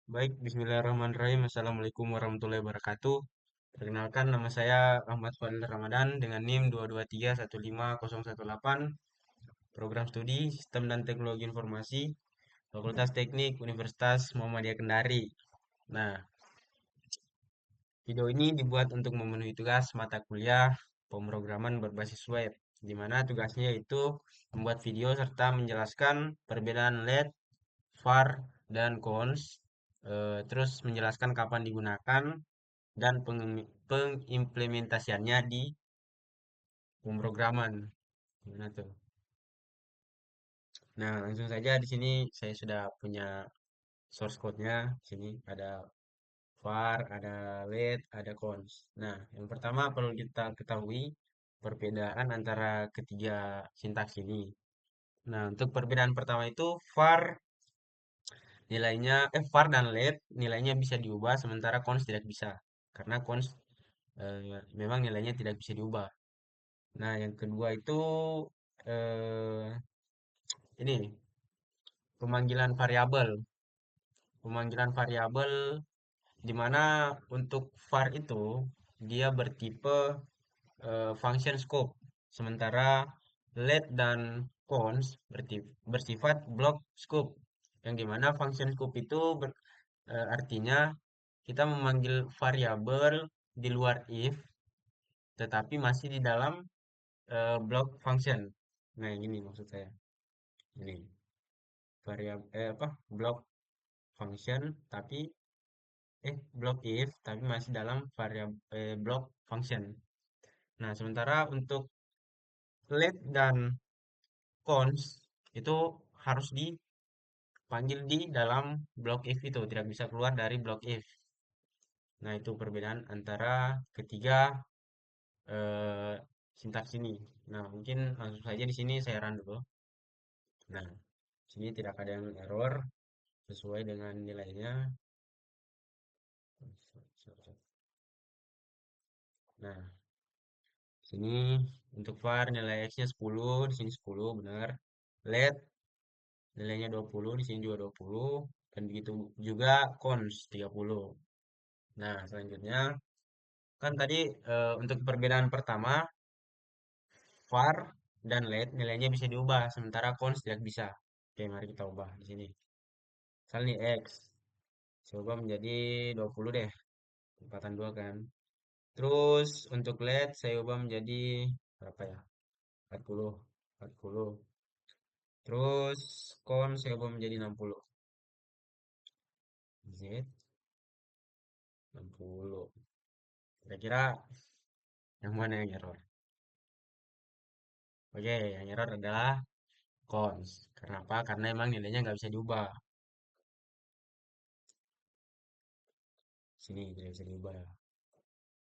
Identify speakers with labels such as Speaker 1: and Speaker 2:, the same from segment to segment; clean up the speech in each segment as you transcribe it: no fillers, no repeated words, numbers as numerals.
Speaker 1: Baik, Bismillahirrahmanirrahim. Assalamualaikum warahmatullahi wabarakatuh. Perkenalkan, nama saya Ahmad Fadil Ramadan dengan NIM 223150118, Program Studi Sistem dan Teknologi Informasi, Fakultas Teknik Universitas Muhammadiyah Kendari. Nah, video ini dibuat untuk memenuhi tugas mata kuliah pemrograman berbasis web, di mana tugasnya yaitu membuat video serta menjelaskan perbedaan LED, VAR, dan cons, terus menjelaskan kapan digunakan, dan pengimplementasiannya di pemrograman. Gimana tuh? Nah, langsung saja di sini saya sudah punya source code-nya. Di sini ada var, ada let, ada cons. Nah, yang pertama perlu kita ketahui perbedaan antara ketiga sintaks ini. Nah, untuk perbedaan pertama itu var dan let nilainya bisa diubah sementara cons tidak bisa. Karena cons memang nilainya tidak bisa diubah. Nah, yang kedua itu eh, ini pemanggilan variabel. Pemanggilan variabel di mana untuk var itu dia bertipe function scope, sementara let dan cons bersifat block scope. Yang dimana function scope itu artinya kita memanggil variabel di luar if, tetapi masih di dalam block function. Nah, ini maksud saya. Ini variabel block function tapi block if tapi masih dalam variabel block function. Nah, sementara untuk let dan cons itu harus dipanggil di dalam block if itu, tidak bisa keluar dari block if. Nah, itu perbedaan antara ketiga eh, sintaks ini. Nah, mungkin langsung saja di sini saya run dulu. Nah, sini tidak ada yang error sesuai dengan nilainya. Nah, sini untuk var nilai X-nya 10, di sini 10 benar. Let nilainya 20, di sini juga 20, dan begitu juga cons 30. Nah, selanjutnya kan tadi untuk perbedaan pertama var dan let nilainya bisa diubah sementara cons tidak bisa. Oke, mari kita ubah di sini. Misal nih X, saya ubah menjadi 20 deh. Tempatan 2 kan. Terus untuk let saya ubah menjadi berapa ya? 40. 40. Terus cons saya ubah menjadi 60. Z 60. Kira-kira yang mana yang error? Oke, yang error adalah cons. Kenapa? Karena emang nilainya nggak bisa diubah. Sini tidak bisa diubah.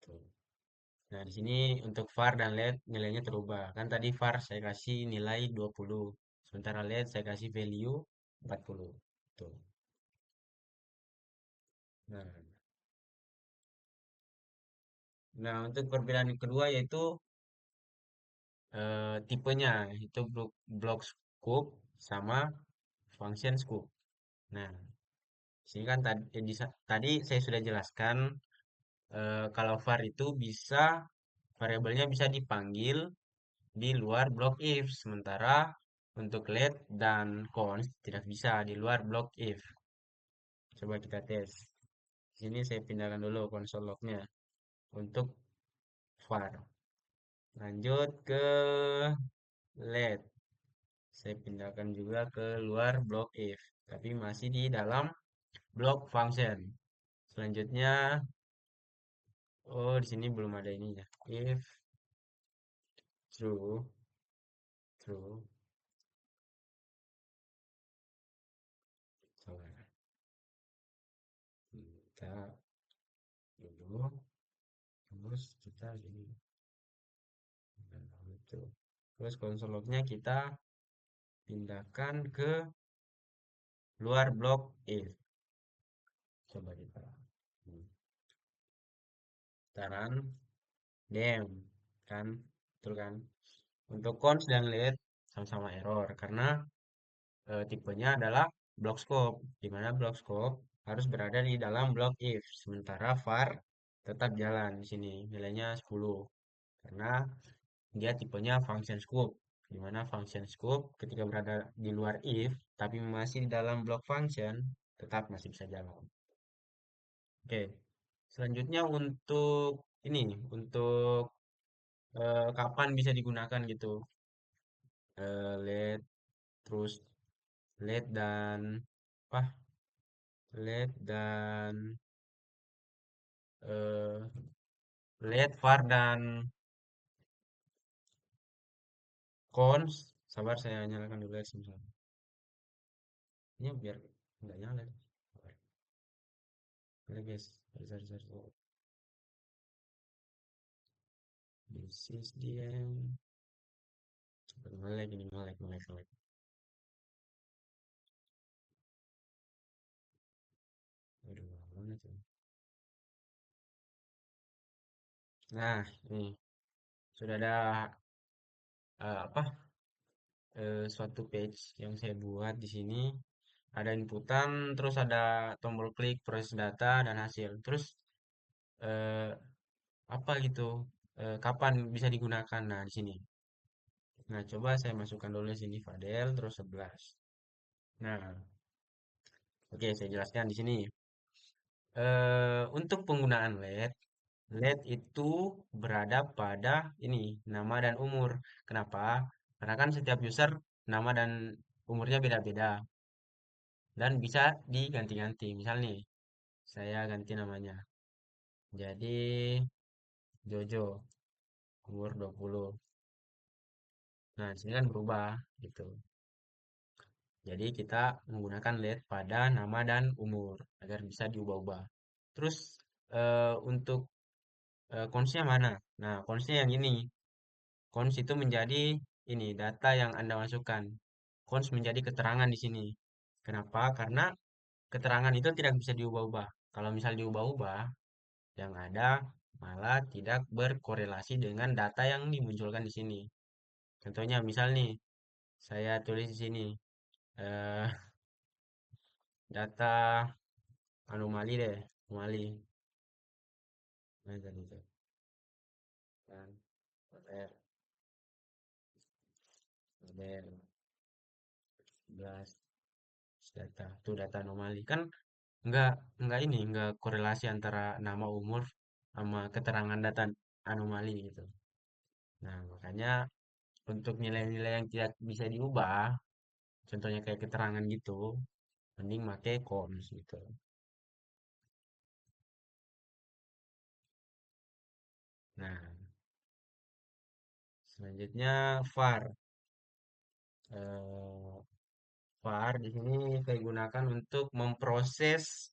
Speaker 1: Tuh. Nah, di sini untuk var dan LED nilainya terubah. Kan tadi var saya kasih nilai 20. Sementara LED saya kasih value 40. Tuh. Nah, nah untuk perbedaan yang kedua yaitu tipenya. Itu block scope sama function scope. Nah, sini kan tadi saya sudah jelaskan kalau var itu bisa variabelnya bisa dipanggil di luar block if, sementara untuk let dan const tidak bisa di luar block if. Coba kita tes. Sini saya pindahkan dulu console lognya untuk var. Lanjut ke let. Saya pindahkan juga ke luar block if, tapi masih di dalam block function. Selanjutnya, oh di sini belum ada ininya. If true, true. Salah. Kita dulu, terus kita ini. Nah, itu. Terus konsol lognya kita pindahkan ke luar blok if. Coba kita. Hmm. Sekarang dem kan, betul kan? Untuk cons dan let sama-sama error karena tipenya adalah block scope, di mana block scope harus berada di dalam block if, sementara var tetap jalan di sini, nilainya 10. Karena dia tipenya function scope, di mana function scope ketika berada di luar if, tapi masih di dalam block function, tetap masih bisa jalan. Oke, selanjutnya untuk ini, untuk kapan bisa digunakan gitu. Let terus let dan apa? Let dan eh let var dan cons. Sabar saya nyalakan dulu ya sebentar. Ini biar nggak nyala. Sabar. Oke guys, sorry, sorry, sorry. This is the end. Melek ini melek melek melek. Aduh, mana tuh? Nah, ini sudah ada apa? Suatu page yang saya buat di sini. Ada inputan, terus ada tombol klik, proses data dan hasil. Terus eh, apa gitu? Kapan bisa digunakan? Nah, di sini. Nah, coba saya masukkan dulu di sini Fadel terus 11. Nah, oke saya jelaskan di sini. Untuk penggunaan LED, LED itu berada pada ini nama dan umur. Kenapa? Karena kan setiap user nama dan umurnya beda-beda dan bisa diganti-ganti. Misal nih, saya ganti namanya. Jadi Jojo umur 20. Nah, di sini kan berubah gitu. Jadi kita menggunakan LED pada nama dan umur agar bisa diubah-ubah. Terus untuk consnya mana? Nah, consnya yang ini. Cons itu menjadi ini data yang Anda masukkan. Cons menjadi keterangan di sini. Kenapa? Karena keterangan itu tidak bisa diubah-ubah. Kalau misal diubah-ubah, yang ada malah tidak berkorelasi dengan data yang dimunculkan di sini. Contohnya misal nih, saya tulis di sini eh, data anomali deh, anomali. Nah, tadi itu kan R model 11 data tuh data anomali kan nggak nggak korelasi antara nama umur sama keterangan data anomali gitu. Nah, makanya untuk nilai-nilai yang tidak bisa diubah, contohnya kayak keterangan gitu, mending pakai cons gitu. Nah, selanjutnya var. Eh, var di sini saya gunakan untuk memproses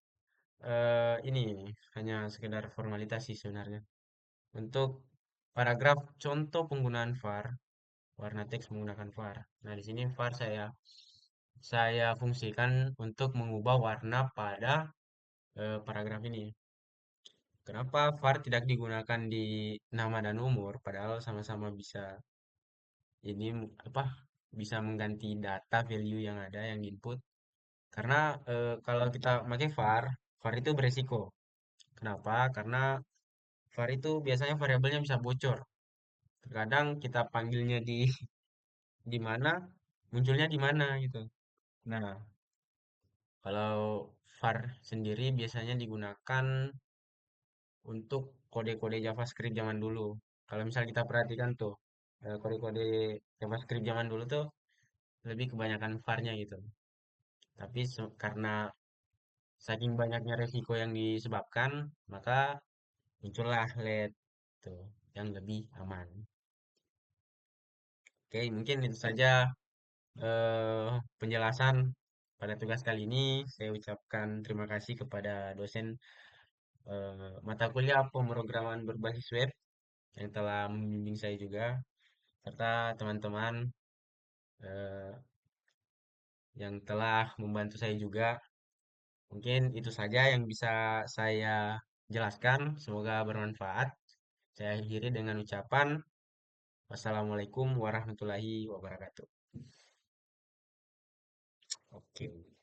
Speaker 1: ini hanya sekedar formalitas sih sebenarnya. Untuk paragraf contoh penggunaan var, warna teks menggunakan var. Nah, di sini var saya fungsikan untuk mengubah warna pada paragraf ini. Kenapa var tidak digunakan di nama dan umur, padahal sama-sama bisa ini apa bisa mengganti data value yang ada yang input. Karena kalau kita pakai var, var itu beresiko. Kenapa? Karena var itu biasanya variabelnya bisa bocor. Terkadang kita panggilnya di di mana, munculnya di mana gitu. Nah, kalau var sendiri biasanya digunakan untuk kode-kode JavaScript zaman dulu. Kalau misal kita perhatikan tuh, kode-kode JavaScript zaman dulu tuh lebih kebanyakan var-nya gitu. Tapi karena saking banyaknya resiko yang disebabkan, maka muncullah LED tuh yang lebih aman. Oke, mungkin itu saja penjelasan pada tugas kali ini. Saya ucapkan terima kasih kepada dosen mata kuliah pemrograman berbasis web yang telah membimbing saya juga, serta teman-teman eh, yang telah membantu saya juga. Mungkin itu saja yang bisa saya jelaskan. Semoga bermanfaat. Saya akhiri dengan ucapan wassalamualaikum warahmatullahi wabarakatuh. Oke.